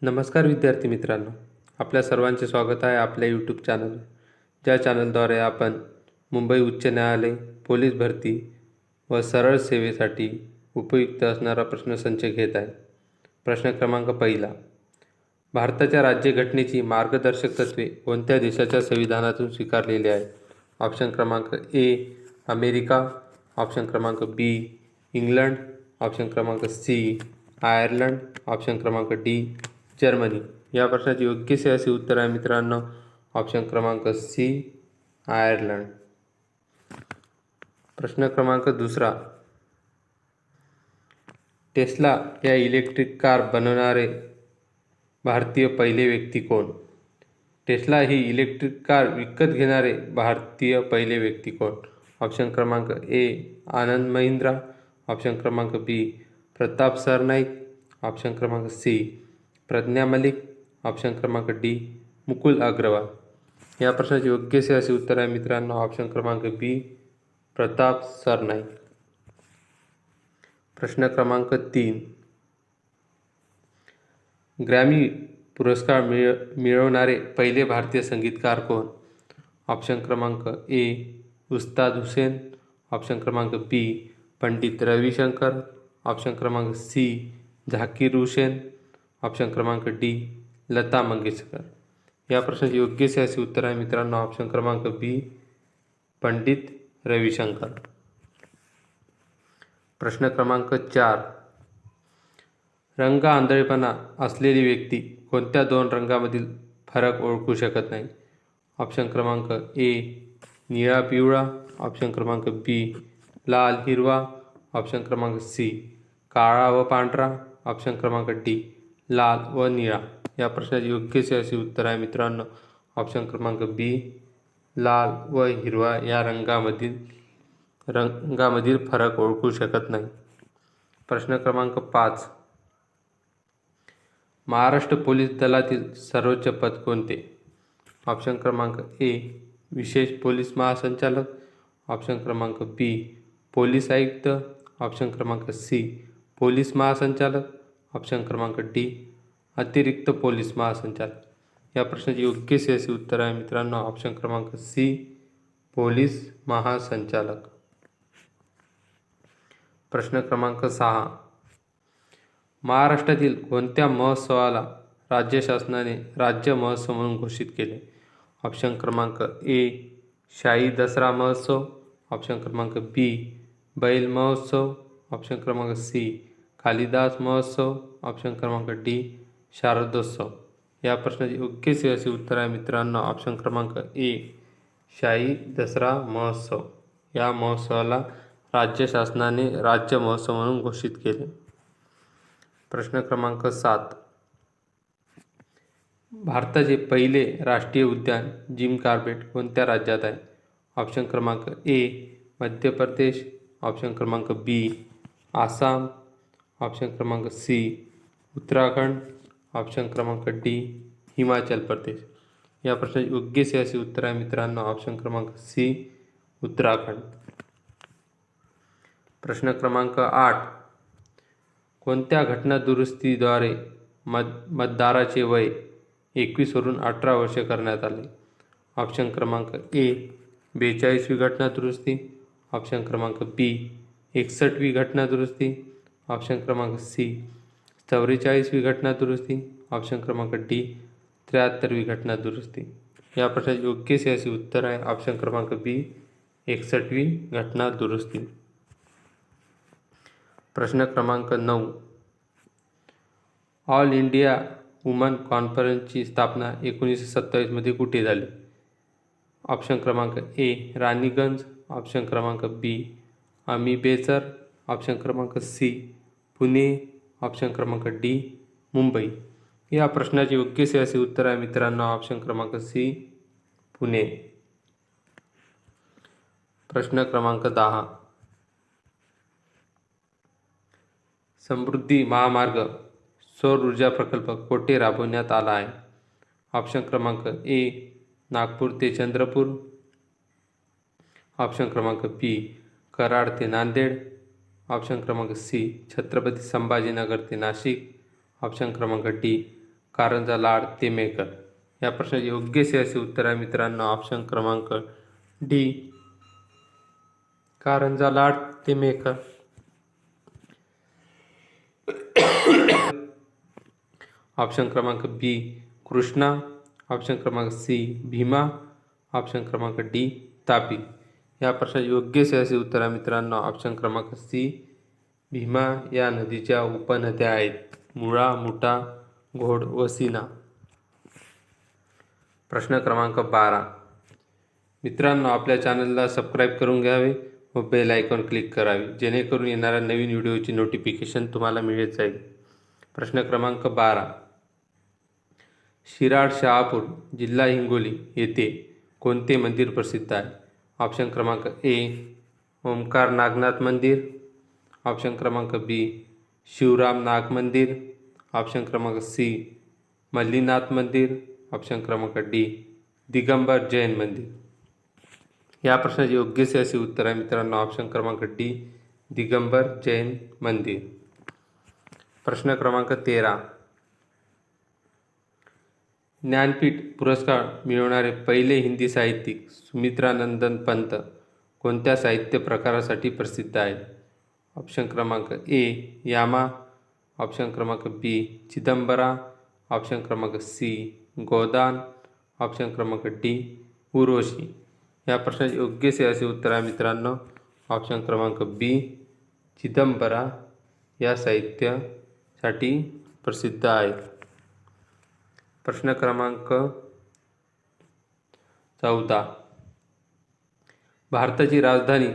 नमस्कार विद्यार्थी मित्रांनो, आपल्या सर्वांचे स्वागत आहे आपल्या यूट्यूब चॅनल, ज्या चॅनलद्वारे आपण मुंबई उच्च न्यायालय, पोलीस भरती व सरळ सेवेसाठी उपयुक्त असणारा प्रश्नसंच घेत आहे. प्रश्न क्रमांक पहिला. भारताच्या राज्यघटनेची मार्गदर्शक तत्त्वे कोणत्या देशाच्या संविधानातून स्वीकारलेली आहेत? ऑप्शन क्रमांक ए अमेरिका, ऑप्शन क्रमांक बी इंग्लंड, ऑप्शन क्रमांक सी आयर्लंड, ऑप्शन क्रमांक डी जर्मनी. या प्रश्नाचे योग्य असे उत्तर आहे मित्रांनो, ऑप्शन क्रमांक सी आयर्लंड. प्रश्न क्रमांक दुसरा. टेस्ला या इलेक्ट्रिक कार बनवणारे भारतीय पहिले व्यक्ती कोण? टेस्ला ही इलेक्ट्रिक कार विकत घेणारे भारतीय पहिले व्यक्ती कोण? ऑप्शन क्रमांक ए आनंद महिंद्रा, ऑप्शन क्रमांक बी प्रताप सरनाईक, ऑप्शन क्रमांक सी प्रज्ञा मलिक, ऑप्शन क्रमांक डी मुकुल अग्रवाल. या प्रश्नाचे योग्य असे उत्तर आहे मित्रांनो, ऑप्शन क्रमांक बी प्रताप सरनाईक. प्रश्न क्रमांक 3. ग्रॅमी पुरस्कार मिळवणारे पहिले भारतीय संगीतकार कोण? ऑप्शन क्रमांक ए उस्ताद हुसेन, ऑप्शन क्रमांक बी पंडित रविशंकर, ऑप्शन क्रमांक सी झाकीर हुसेन, ऑप्शन क्रमांक डी लता मंगेशकर. या प्रश्नाचे योग्य असे उत्तर आहे मित्रांनो, ऑप्शन क्रमांक बी पंडित रविशंकर. प्रश्न क्रमांक 4. रंग आंधळेपणा असलेली व्यक्ती कोणत्या दोन रंगामधील फरक ओळखू शकत नाही? ऑप्शन क्रमांक ए निळा पिवळा, ऑप्शन क्रमांक बी लाल हिरवा, ऑप्शन क्रमांक सी काळा व पांढरा, ऑप्शन क्रमांक डी लाल व निळा. या प्रश्नाचे योग्य असे उत्तर आहे मित्रांनो, ऑप्शन क्रमांक बी लाल व हिरवा या रंगामधील फरक ओळखू शकत नाही. प्रश्न क्रमांक 5. महाराष्ट्र पोलीस दलातील सर्वोच्च पद कोणते? ऑप्शन क्रमांक ए विशेष पोलीस महासंचालक, ऑप्शन क्रमांक बी पोलीस आयुक्त, ऑप्शन क्रमांक सी पोलीस महासंचालक, ऑप्शन क्रमांक डी अतिरिक्त पोलीस महासंचालक. या प्रश्नाचे योग्य असे उत्तर आहे मित्रांनो, ऑप्शन क्रमांक सी पोलीस महासंचालक. प्रश्न क्रमांक 6. महाराष्ट्रातील कोणत्या महोत्सवाला राज्य शासनाने राज्य महोत्सव म्हणून घोषित केले? ऑप्शन क्रमांक ए शाही दसरा महोत्सव, ऑप्शन क्रमांक बी बैल महोत्सव, ऑप्शन क्रमांक सी कालिदास महोत्सव, ऑप्शन क्रमांक डी शारदोत्सव. या प्रश्नाचे योग्य असे उत्तर आहे मित्रांनो, ऑप्शन क्रमांक ए शाही दसरा महोत्सव. या महोत्सवाला राज्य शासनाने राज्य महोत्सव म्हणून घोषित केले. प्रश्न क्रमांक 7. भारताचे पहिले राष्ट्रीय उद्यान जिम कॉर्बेट कोणत्या राज्यात आहे? ऑप्शन क्रमांक ए मध्य प्रदेश, ऑप्शन क्रमांक बी आसाम, ऑप्शन क्रमांक सी उत्तराखंड, ऑप्शन क्रमांक डी हिमाचल प्रदेश. या प्रश्नाचे योग्य असे उत्तर आहे मित्रांनो, ऑप्शन क्रमांक सी उत्तराखंड. प्रश्न क्रमांक 8. कोणत्या घटना दुरुस्तीद्वारे मतदाराचे वय 21 वरून 18 वर्षे करण्यात आले? ऑप्शन क्रमांक ए 42वी घटना दुरुस्ती, ऑप्शन क्रमांक बी 61वी घटना दुरुस्ती, ऑप्शन क्रमांक सी 44वी घटना दुरुस्ती, ऑप्शन क्रमांक डी 73वी घटना दुरुस्ती. या प्रश्नाचे योग्य असे उत्तर आहे ऑप्शन क्रमांक बी 61वी घटना दुरुस्ती. प्रश्न क्रमांक 9. ऑल इंडिया वुमन कॉन्फरन्सची स्थापना 1927 मध्ये कुठे झाली? ऑप्शन क्रमांक ए राणीगंज, ऑप्शन क्रमांक बी अमीबेसर, ऑप्शन क्रमांक सी पुणे, ऑप्शन क्रमांक डी मुंबई. या प्रश्नाचे योग्य असे उत्तर आहे मित्रांनो, ऑप्शन क्रमांक सी पुणे. प्रश्न क्रमांक 10. समृद्धी महामार्ग सौर ऊर्जा प्रकल्प कोठे राबवण्यात आला आहे? ऑप्शन क्रमांक ए नागपूर ते चंद्रपूर, ऑप्शन क्रमांक बी कराड ते नांदेड, ऑप्शन क्रमांक सी छत्रपती संभाजीनगर ते नाशिक, ऑप्शन क्रमांक डी कारंजा लाड ते मेकर. या प्रश्नाचे योग्य असे उत्तर आहे मित्रांनो ऑप्शन क्रमांक डी, कारंजा लाड ते मेकर. ऑप्शन क्रमांक बी, कृष्णा. ऑप्शन क्रमांक सी, भीमा. ऑप्शन क्रमांक डी, तापी. या प्रश्नाचे योग्य असे उत्तर आहे मित्रांनो ऑप्शन क्रमांक सी, भीमा या नदीच्या उपनद्या आहेत मुळा, मुठा, घोड व सीना. प्रश्न क्रमांक 12. मित्रांनो, आपल्या चॅनलला सबस्क्राईब करून घ्यावे व बेल आयकॉन क्लिक करावे जेणेकरून येणाऱ्या नवीन व्हिडिओची नोटिफिकेशन तुम्हाला मिळत जाईल. प्रश्न क्रमांक 12. शिराड शहापूर जिल्हा हिंगोली येथे कोणते मंदिर प्रसिद्ध आहे? ऑप्शन क्रमांक ए, ओमकार नागनाथ मंदिर. ऑप्शन क्रमांक बी, शिवराम नाग मंदिर. ऑप्शन क्रमांक सी, मल्लीनाथ मंदिर. ऑप्शन क्रमांक डी, दिगंबर जैन मंदिर. या प्रश्नाचे योग्य असे उत्तर आहे मित्रांनो ऑप्शन क्रमांक डी, दिगंबर जैन मंदिर. प्रश्न क्रमांक 13. ज्ञानपीठ पुरस्कार मिळवणारे पहिले हिंदी साहित्यिक सुमित्रानंदन पंत कोणत्या साहित्य प्रकारासाठी प्रसिद्ध आहेत? ऑप्शन क्रमांक ए, यामा. ऑप्शन क्रमांक बी, चिदंबरा. ऑप्शन क्रमांक सी, गोदान. ऑप्शन क्रमांक डी, उर्वशी. या प्रश्नाचे योग्य असे उत्तर आहे मित्रांनो ऑप्शन क्रमांक बी, चिदंबरा या साहित्यासाठी प्रसिद्ध आहे. प्रश्न क्रमांक 14. भारताची राजधानी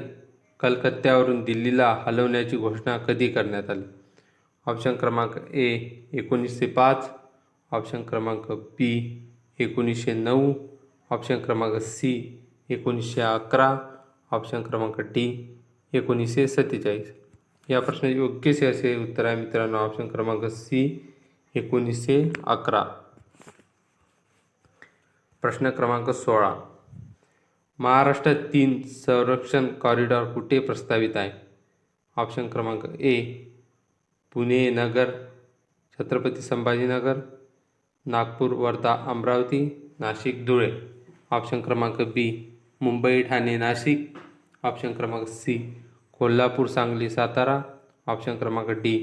कलकत्त्यावरून दिल्लीला हलवण्याची घोषणा कधी करण्यात आली? ऑप्शन क्रमांक ए, 1905. ऑप्शन क्रमांक बी, 1909. ऑप्शन क्रमांक सी, 1911. ऑप्शन क्रमांक डी, 1947. या प्रश्नाचे योग्य असे उत्तर आहे मित्रांनो ऑप्शन क्रमांक सी, 1911. प्रश्न क्रमांक 16. महाराष्ट्रात 3 संरक्षण कॉरिडॉर कुठे प्रस्तावित आहे? ऑप्शन क्रमांक ए, पुणे नगर छत्रपती संभाजीनगर. नागपूर वर्धा अमरावती. नाशिक धुळे. ऑप्शन क्रमांक बी, मुंबई ठाणे नाशिक. ऑप्शन क्रमांक सी, कोल्हापूर सांगली सातारा. ऑप्शन क्रमांक डी,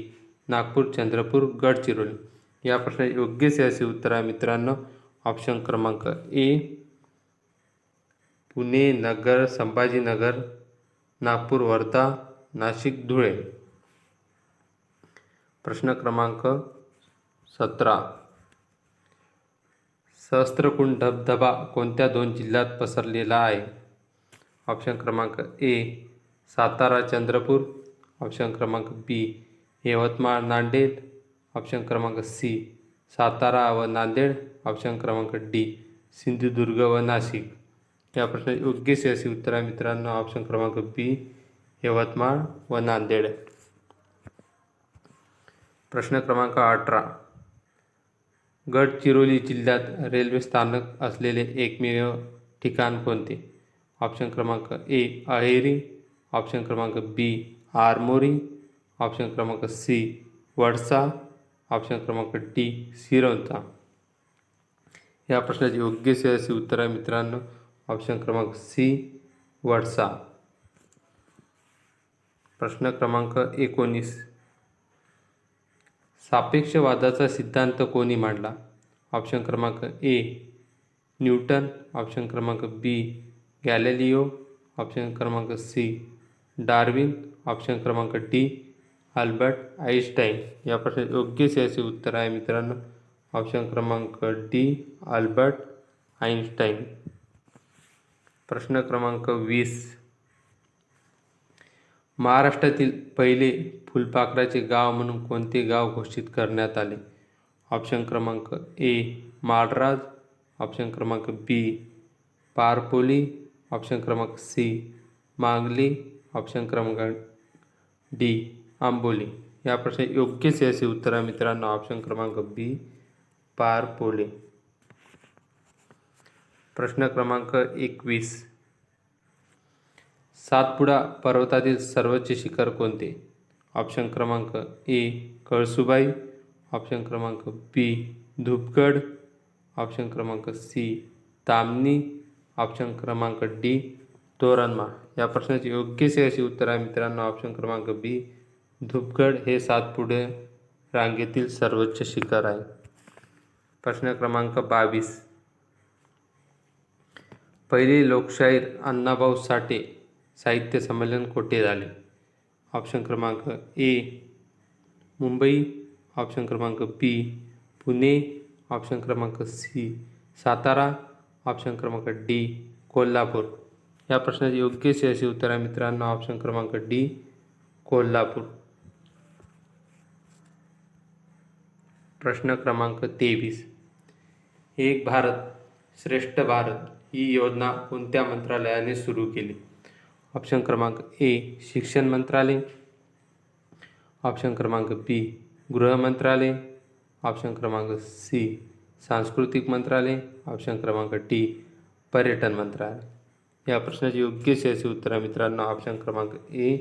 नागपूर चंद्रपूर गडचिरोली. या प्रश्नाचे योग्य असे उत्तर आहे मित्रांनो ऑप्शन क्रमांक ए, पुणे नगर संभाजीनगर नागपूर वर्धा नाशिक धुळे. प्रश्न क्रमांक 17. सहस्त्रकुंड धबधबा कोणत्या 2 जिल्ह्यात पसरलेला आहे? ऑप्शन क्रमांक ए, सातारा चंद्रपूर. ऑप्शन क्रमांक बी, यवतमाळ नांदेड. ऑप्शन क्रमांक सी, सातारा व नांदेड. ऑप्शन क्रमांक डी, सिंधुदुर्ग व नाशिक. या प्रश्नाचे योग्य असे उत्तर आहे मित्रांनो ऑप्शन क्रमांक बी, यवतमाळ व नांदेड. प्रश्न क्रमांक 18. गडचिरोली जिल्ह्यात रेल्वे स्थानक असलेले एकमेव ठिकाण कोणते? ऑप्शन क्रमांक ए, अहेरी. ऑप्शन क्रमांक बी, आरमोरी. ऑप्शन क्रमांक सी, वडसा. ऑप्शन क्रमांक डी, सिरोंचा. या प्रश्नाचे योग्य असे उत्तर आहे मित्रांनो ऑप्शन क्रमांक सी, वडसा. प्रश्न क्रमांक 19. सापेक्षवादाचा सिद्धांत कोणी मांडला? ऑप्शन क्रमांक ए, न्यूटन. ऑप्शन क्रमांक बी, गॅलिलिओ. ऑप्शन क्रमांक सी, डार्विन. ऑप्शन क्रमांक डी, अल्बर्ट आइन्स्टाईन. या प्रश्नाचे योग्य असे उत्तर आहे मित्रांनो ऑप्शन क्रमांक डी, अल्बर्ट आइन्स्टाईन. प्रश्न क्रमांक 20. महाराष्ट्रातील पहिले फुलपाखराचे गाव म्हणून कोणते गाव घोषित करण्यात आले? ऑप्शन क्रमांक ए, माळराज. ऑप्शन क्रमांक बी, पारपोली. ऑप्शन क्रमांक सी, मांगली. ऑप्शन क्रमांक डी, आंबोली. या प्रश्नाचे योग्य असे उत्तर आहे मित्रांनो ऑप्शन क्रमांक बी, पारपोली. प्रश्न क्रमांक 21. सातपुडा पर्वतातील सर्वोच्च शिखर कोणते? ऑप्शन क्रमांक ए, कळसुबाई. ऑप्शन क्रमांक बी, धूपगड, ऑप्शन क्रमांक सी ताम्हिणी, ऑप्शन क्रमांक डी तोरणमाळ. या प्रश्नाची योग्य अशी उत्तर आहे मित्रांनो ऑप्शन क्रमांक बी धूपगड हे सातपुडे रांगेतील सर्वोच्च शिखर आहे. प्रश्न क्रमांक 22. पहिले लोकशाहीर अण्णाभाऊ साठे साहित्य संमेलन कोठे झाले? ऑप्शन क्रमांक ए मुंबई, ऑप्शन क्रमांक बी पुणे, ऑप्शन क्रमांक सी सातारा, ऑप्शन क्रमांक डी कोल्हापूर. या प्रश्नाची योग्य अशी उत्तर आहे मित्रांनो ऑप्शन क्रमांक डी कोल्हापूर. प्रश्न क्रमांक 23. एक भारत श्रेष्ठ भारत ही योजना कोणत्या मंत्रालयाने सुरू केली? ऑप्शन क्रमांक ए शिक्षण मंत्रालय, ऑप्शन क्रमांक बी गृह मंत्रालय, ऑप्शन क्रमांक सी सांस्कृतिक मंत्रालय, ऑप्शन क्रमांक डी पर्यटन मंत्रालय. या प्रश्नाची योग्य अशी उत्तर आहे मित्रांनो ऑप्शन क्रमांक ए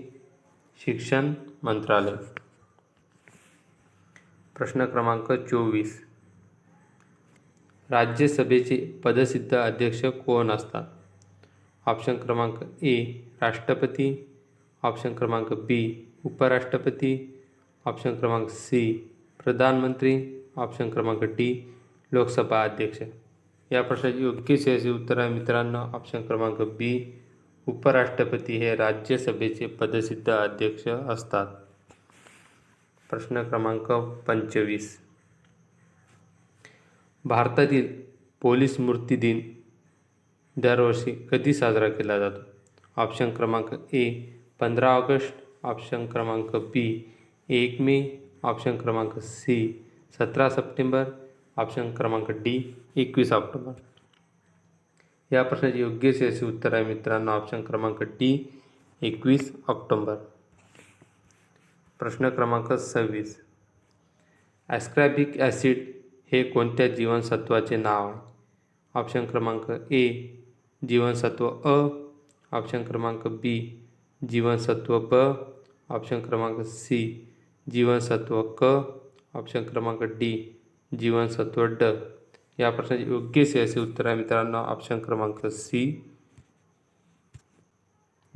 शिक्षण मंत्रालय. प्रश्न क्रमांक 24. राज्यसभेचे पदसिद्ध अध्यक्ष कोण असतात? ऑप्शन क्रमांक ए राष्ट्रपती, ऑप्शन क्रमांक बी उपराष्ट्रपती, ऑप्शन क्रमांक सी प्रधानमंत्री, ऑप्शन क्रमांक डी लोकसभा अध्यक्ष. या प्रश्नाची योग्य अशी उत्तर आहे मित्रांनो ऑप्शन क्रमांक बी उपराष्ट्रपती हे राज्यसभेचे पदसिद्ध अध्यक्ष असतात. प्रश्न क्रमांक 25. भारतातील पोलीस स्मृती दिन दरवर्षी कधी साजरा केला जातो? ऑप्शन क्रमांक ए 15 ऑगस्ट, ऑप्शन क्रमांक बी 1 मे, ऑप्शन क्रमांक सी 17 सप्टेंबर, ऑप्शन क्रमांक डी 21 ऑक्टोबर. या प्रश्नाची योग्य अशी उत्तर आहे मित्रांनो ऑप्शन क्रमांक डी 21 ऑक्टोबर. प्रश्न क्रमांक 26. ॲस्कॉर्बिक ॲसिड हे कोणत्या जीवनसत्वाचे नाव आहे? ऑप्शन क्रमांक ए जीवनसत्व अ, ऑप्शन क्रमांक बी जीवनसत्व ब, ऑप्शन क्रमांक सी जीवनसत्व क, ऑप्शन क्रमांक डी जीवनसत्व ड. या प्रश्नाची योग्य असे उत्तर आहे मित्रांनो ऑप्शन क्रमांक सी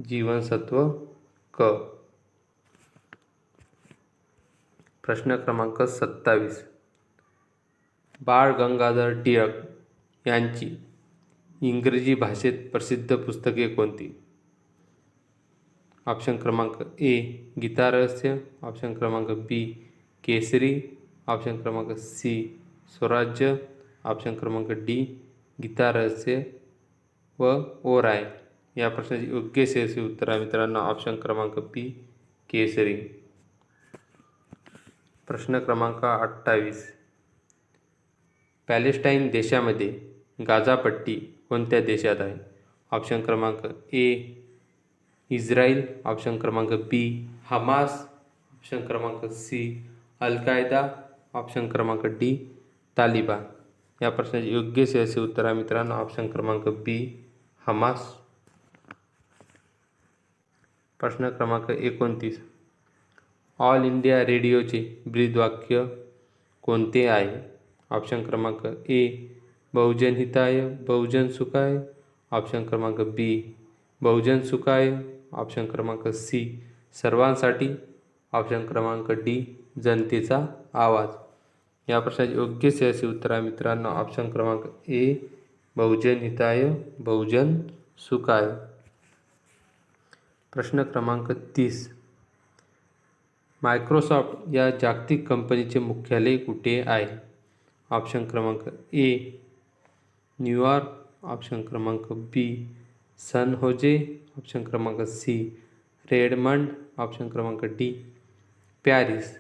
जीवनसत्व क. प्रश्न क्रमांक 27. बाळ गंगाधर टिळक यांची इंग्रजी भाषेत प्रसिद्ध पुस्तके कोणती? ऑप्शन क्रमांक ए गीता रहस्य, ऑप्शन क्रमांक बी केसरी, ऑप्शन क्रमांक सी स्वराज्य, ऑप्शन क्रमांक डी गीता रहस्य व ओराय. या प्रश्नाची योग्य असे उत्तर आहे मित्रांनो ऑप्शन क्रमांक बी केसरी. प्रश्न क्रमांक 28. पॅलेस्टाईन देशामध्ये गाझापट्टी कोणत्या देशात आहे? ऑप्शन क्रमांक ए इस्रायल, ऑप्शन क्रमांक बी हमास, ऑप्शन क्रमांक सी अल कायदा, ऑप्शन क्रमांक डी तालिबान. या प्रश्नाचे योग्य असे उत्तर आहे मित्रांनो ऑप्शन क्रमांक बी हमास. प्रश्न क्रमांक 29. ऑल इंडिया रेडिओचे ब्रीदवाक्य कोणते आहे? ऑप्शन क्रमांक ए बहुजन हिताय बहुजन सुखाय, ऑप्शन क्रमांक बी बहुजन सुखाय, ऑप्शन क्रमांक सी सर्वांसाठी, ऑप्शन क्रमांक डी जनतेचा आवाज. या प्रश्नाचे योग्य असे उत्तर आहे मित्रांनो ऑप्शन क्रमांक ए बहुजन हिताय बहुजन सुखाय. प्रश्न क्रमांक 30. मायक्रोसॉफ्ट या जागतिक कंपनीचे मुख्यालय कुठे आहे? ऑप्शन क्रमांक ए न्यूयॉर्क, ऑप्शन क्रमांक बी सन होजे, ऑप्शन क्रमांक सी रेडमंड, ऑप्शन क्रमांक डी पॅरिस.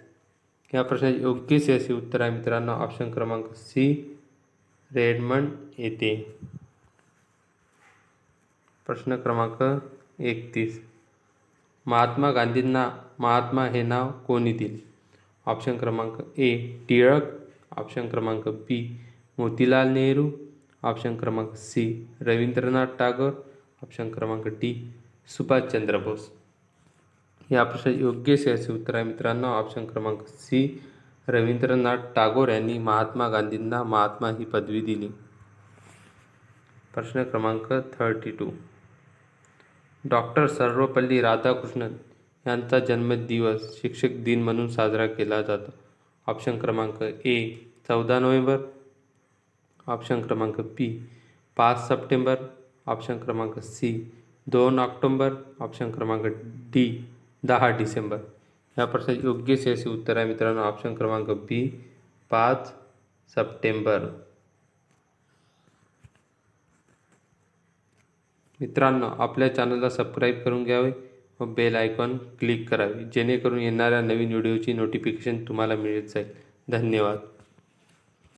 या प्रश्नाचे योग्य असे उत्तर आहे मित्रांनो ऑप्शन क्रमांक सी रेडमंड येथे. प्रश्न क्रमांक 31. महात्मा गांधींना महात्मा हे नाव कोणी दिले? ऑप्शन क्रमांक ए टिळक, ऑप्शन क्रमांक बी मोतीलाल नेहरू, ऑप्शन क्रमांक सी रवींद्रनाथ टागोर, ऑप्शन क्रमांक डी सुभाषचंद्र बोस. या प्रश्नाचे योग्य असे उत्तर आहे मित्रांनो ऑप्शन क्रमांक सी रवींद्रनाथ टागोर यांनी महात्मा गांधींना महात्मा ही पदवी दिली? प्रश्न क्रमांक 32. डॉक्टर सर्वपल्ली राधाकृष्णन यांचा जन्मदिवस शिक्षक दिन म्हणून साजरा केला जातो. ऑप्शन क्रमांक ए 14 नोव्हेंबर, ऑप्शन क्रमांक बी 5 सप्टेंबर, ऑप्शन क्रमांक सी 2 ऑक्टोंबर, ऑप्शन क्रमांक डी 10 डिसेंबर. या प्रश्नाचे योग्य असे उत्तर आहे मित्रांनो ऑप्शन क्रमांक बी 5 सप्टेंबर. मित्रांनो, आपल्या चॅनलला सबस्क्राईब करून घ्यावे व बेल आयकॉन क्लिक करावे जेणेकरून येणाऱ्या नवीन व्हिडिओची नोटिफिकेशन तुम्हाला मिळत जाईल. धन्यवाद.